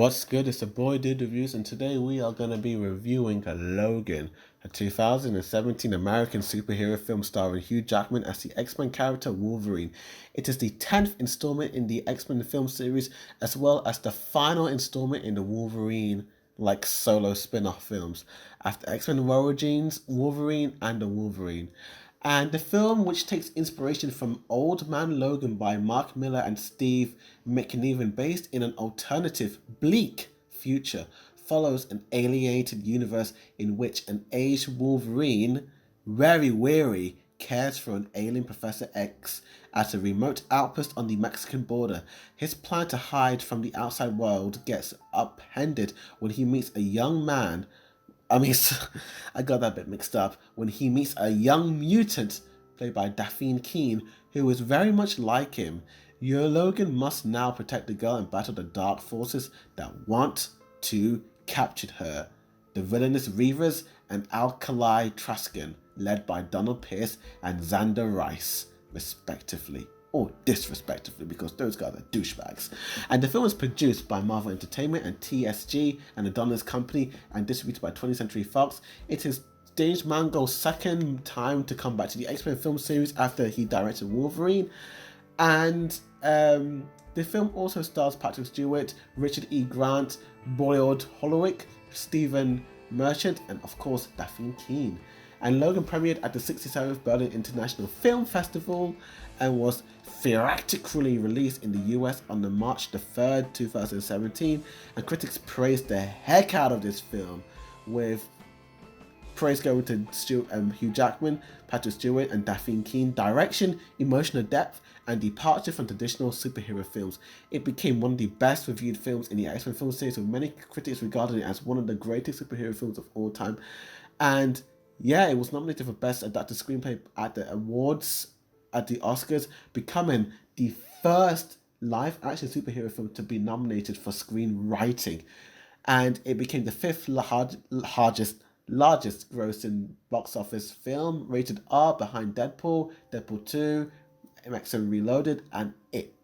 What's good? It's the boy Dude Reviews, and today we are going to be reviewing Logan, a 2017 American superhero film starring Hugh Jackman as the X-Men character Wolverine. It is the 10th installment in the X-Men film series, as well as the final installment in the Wolverine solo spin-off films after X-Men Origins, Wolverine, and the Wolverine. And the film, which takes inspiration from Old Man Logan by Mark Miller and Steve McNiven, based in an alternative, bleak future, follows an alienated universe in which an aged Wolverine, very weary, cares for an alien Professor X at a remote outpost on the Mexican border. His plan to hide from the outside world gets upended when he meets a young man. I got that bit mixed up when he meets a young mutant played by Daphne Keane, who is very much like him. Your Logan must now protect the girl and battle the dark forces that want to capture her. The villainous Reavers and Alkali Traskin, led by Donald Pierce and Xander Rice, respectively. Or disrespectively, because those guys are douchebags. And the film was produced by Marvel Entertainment and TSG and Adonis Company and distributed by 20th Century Fox. It is James Mangold's second time to come back to the X-Men film series after he directed Wolverine. And the film also stars Patrick Stewart, Richard E. Grant, Boyd Holowik, Stephen Merchant, and of course Daphne Keane. And Logan premiered at the 67th Berlin International Film Festival and was theatrically released in the US on the March the 3rd, 2017. And critics praised the heck out of this film, with praise going to Hugh Jackman, Patrick Stewart, and Daphne Keane. Direction, emotional depth, and departure from traditional superhero films. It became one of the best reviewed films in the X-Men film series, with many critics regarding it as one of the greatest superhero films of all time. And yeah, it was nominated for Best Adapted Screenplay at the awards at the Oscars, becoming the first live-action superhero film to be nominated for screenwriting. And it became the fifth largest grossing box office film, rated R, behind Deadpool, Deadpool 2, X-Men Reloaded, and It.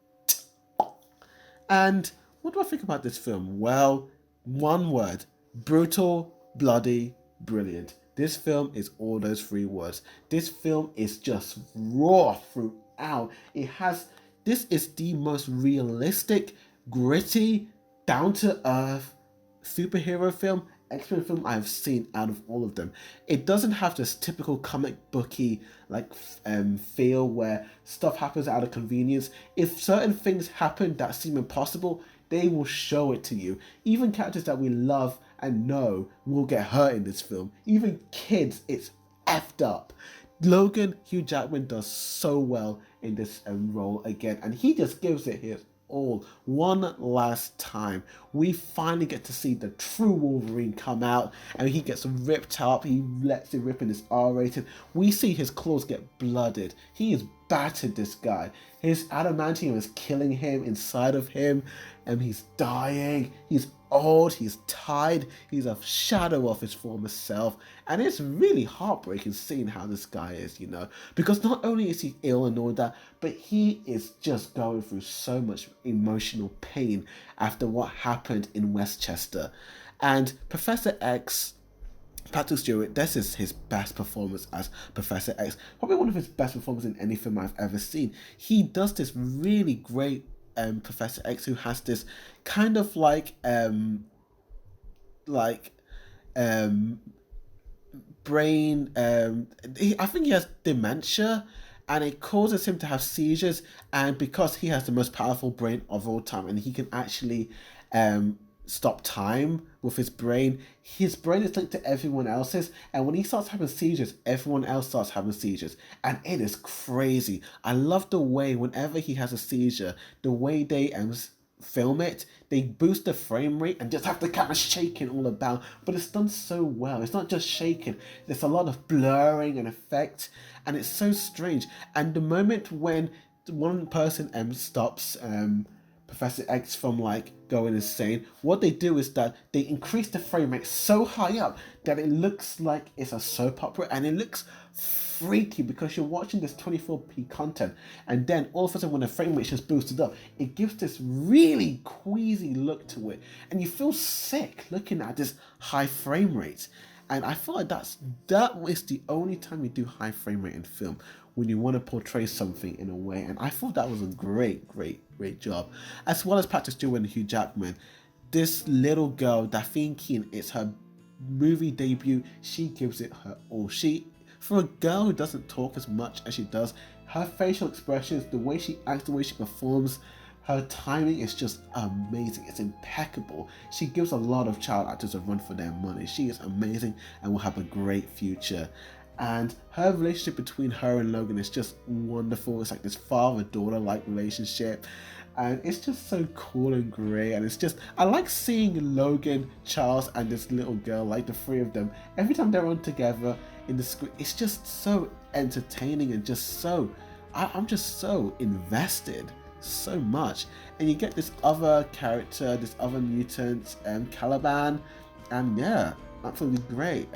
And what do I think about this film? Well, one word: brutal, bloody, brilliant. This film is all those three words. This film is just raw throughout. This is the most realistic, gritty, down-to-earth superhero film, X-Men film I've seen out of all of them. It doesn't have this typical comic booky feel where stuff happens out of convenience. If certain things happen that seem impossible, they will show it to you. Even characters that we love and know will get hurt in this film. Even kids, it's effed up. Logan, Hugh Jackman, does so well in this role again, and he just gives it his all. One last time, we finally get to see the true Wolverine come out, and he gets ripped up. He lets it rip in his R-rated. We see his claws get blooded. He is battered, this guy. His adamantium is killing him inside of him, and he's dying. He's old, he's tired, he's a shadow of his former self, and it's really heartbreaking seeing how this guy is, because not only is he ill and all that, but he is just going through so much emotional pain after what happened in Westchester. And Professor X, Patrick Stewart, this is his best performance as Professor X, probably one of his best performances in any film I've ever seen. He does this really great Professor X, who has this kind of brain. I think he has dementia, and it causes him to have seizures. And because he has the most powerful brain of all time, and he can actually stop time with his brain is linked to everyone else's, and when he starts having seizures, everyone else starts having seizures, and it is crazy. I love the way whenever he has a seizure, the way they film it, they boost the frame rate and just have the camera shaking all about, but it's done so well. It's not just shaking, there's a lot of blurring and effect, and it's so strange. And the moment when one person stops Professor X from like going insane. What they do is that they increase the frame rate so high up that it looks like it's a soap opera, and it looks freaky because you're watching this 24p content, and then all of a sudden when the frame rate just boosted up, it gives this really queasy look to it, and you feel sick looking at this high frame rate. And I feel like that is the only time you do high frame rate in film, when you want to portray something in a way. And I thought that was a great job, as well as Patrick Stewart and Hugh Jackman. This little girl, Daphne Keane, it's her movie debut. She gives it her all. For a girl who doesn't talk as much as she does, her facial expressions, the way she acts, the way she performs, her timing is just amazing. It's impeccable. She gives a lot of child actors a run for their money. She is amazing and will have a great future. And her relationship between her and Logan is just wonderful. It's like this father-daughter like relationship. And it's just so cool and great. And it's just, I like seeing Logan, Charles, and this little girl, like the three of them. Every time they're on together in the screen, it's just so entertaining and just so, I'm just so invested so much. And you get this other character, this other mutant, Caliban, and yeah, absolutely great.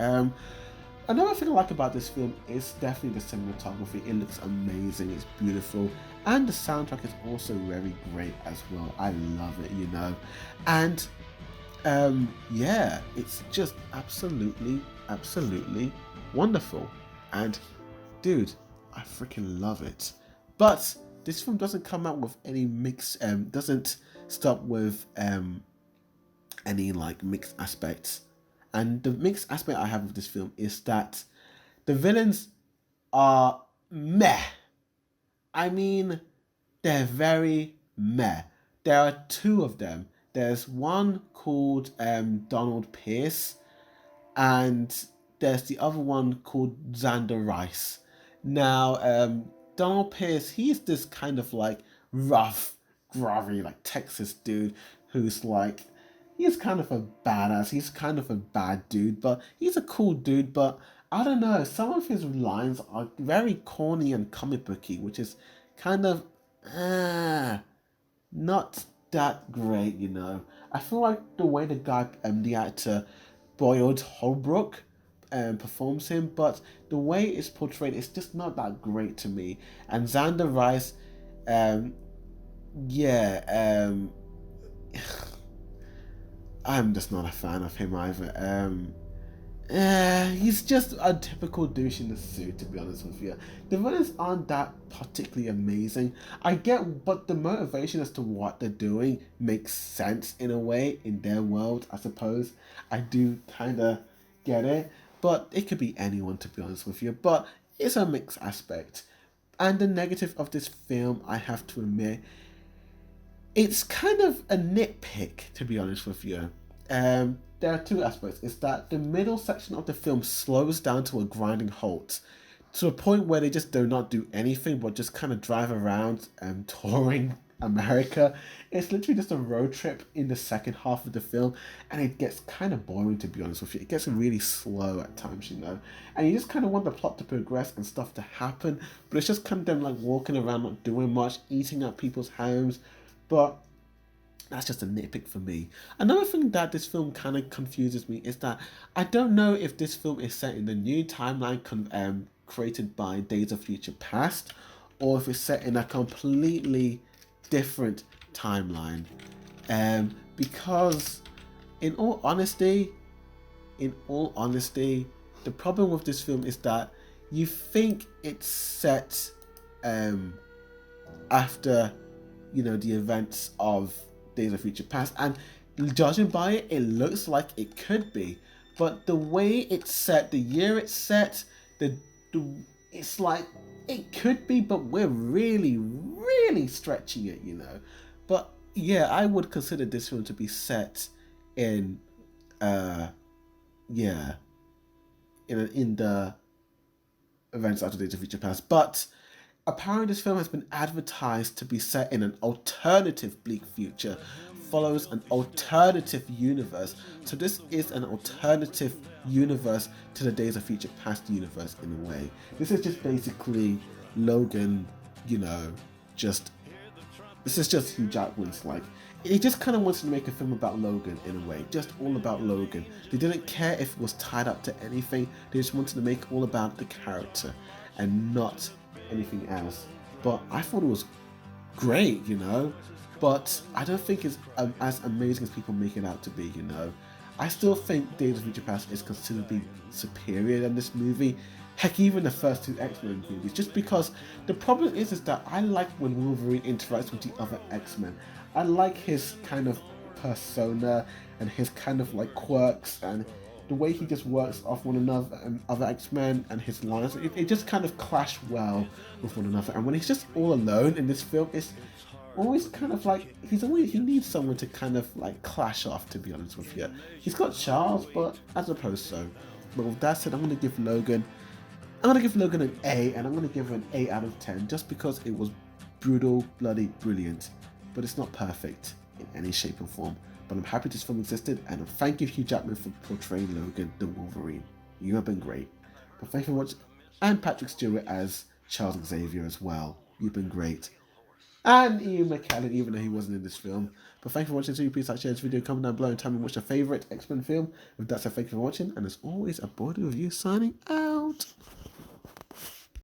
Another thing I like about this film is definitely the cinematography. It looks amazing, it's beautiful, and the soundtrack is also very great as well. I love it, you know. And yeah, it's just absolutely wonderful. And dude, I freaking love it. But this film doesn't come out with any doesn't stop with any like mixed aspects. And the mixed aspect I have of this film is that the villains are meh. I mean, they're very meh. There are two of them. There's one called Donald Pierce, and there's the other one called Xander Rice. Now, Donald Pierce, he's this kind of like rough, grubby, like Texas dude who's like, he's kind of a badass, he's kind of a bad dude, but he's a cool dude. But I don't know, some of his lines are very corny and comic booky, which is kind of not that great, you know. I feel like the way the actor Boyd Holbrook performs him, but the way it's portrayed, it's just not that great to me. And Xander Rice, I'm just not a fan of him either. He's just a typical douche in the suit, to be honest with you. The villains aren't that particularly amazing. I get, but the motivation as to what they're doing makes sense in a way in their world, I suppose. I do kind of get it, but it could be anyone, to be honest with you. But it's a mixed aspect. And the negative of this film, I have to admit, it's kind of a nitpick, to be honest with you. There are two aspects. It's that the middle section of the film slows down to a grinding halt, to a point where they just do not do anything but just kind of drive around touring America. It's literally just a road trip in the second half of the film, and it gets kind of boring, to be honest with you. It gets really slow at times, you know, and you just kind of want the plot to progress and stuff to happen, but it's just kind of them like walking around, not doing much, eating at people's homes. But that's just a nitpick for me. Another thing that this film kind of confuses me is that I don't know if this film is set in the new timeline created by Days of Future Past, or if it's set in a completely different timeline. Because in all honesty, the problem with this film is that you think it's set after, you know, the events of Days of Future Past, and judging by it, it looks like it could be. But the way it's set, the year it's set, it's like it could be, but we're really stretching it, you know. But yeah, I would consider this film to be set in in the events after Days of Future Past. But apparently this film has been advertised to be set in an alternative bleak future, follows an alternative universe. So this is an alternative universe to the Days of Future Past universe in a way. This is just basically Logan, you know, just This is just Hugh Jackman's like. He just kind of wanted to make a film about Logan in a way, just all about Logan. They didn't care if it was tied up to anything. They just wanted to make all about the character, and not anything else. But I thought it was great, you know. But I don't think it's as amazing as people make it out to be, you know. I still think Days of Future Past is considerably superior than this movie. Heck, even the first two X-Men movies. Just because the problem is that I like when Wolverine interacts with the other X-Men. I like his kind of persona and his kind of like quirks and the way he just works off one another and other X-Men and his lines. It just kind of clash well with one another. And when he's just all alone in this film, it's always kind of like he needs someone to kind of like clash off, to be honest with you. He's got Charles, but as opposed so. But with that said, I'm gonna give Logan an A, and I'm gonna give it an 8 out of 10 just because it was brutal, bloody brilliant. But it's not perfect in any shape or form. But I'm happy this film existed, and thank you Hugh Jackman for portraying Logan the Wolverine. You have been great. But thank you for watching, and Patrick Stewart as Charles Xavier as well. You've been great. And Ian McKellen, even though he wasn't in this film. But thank you for watching. So please like, share this video, comment down below, and tell me what's your favourite X-Men film. With that said, thank you for watching, and as always, a Board Review signing out.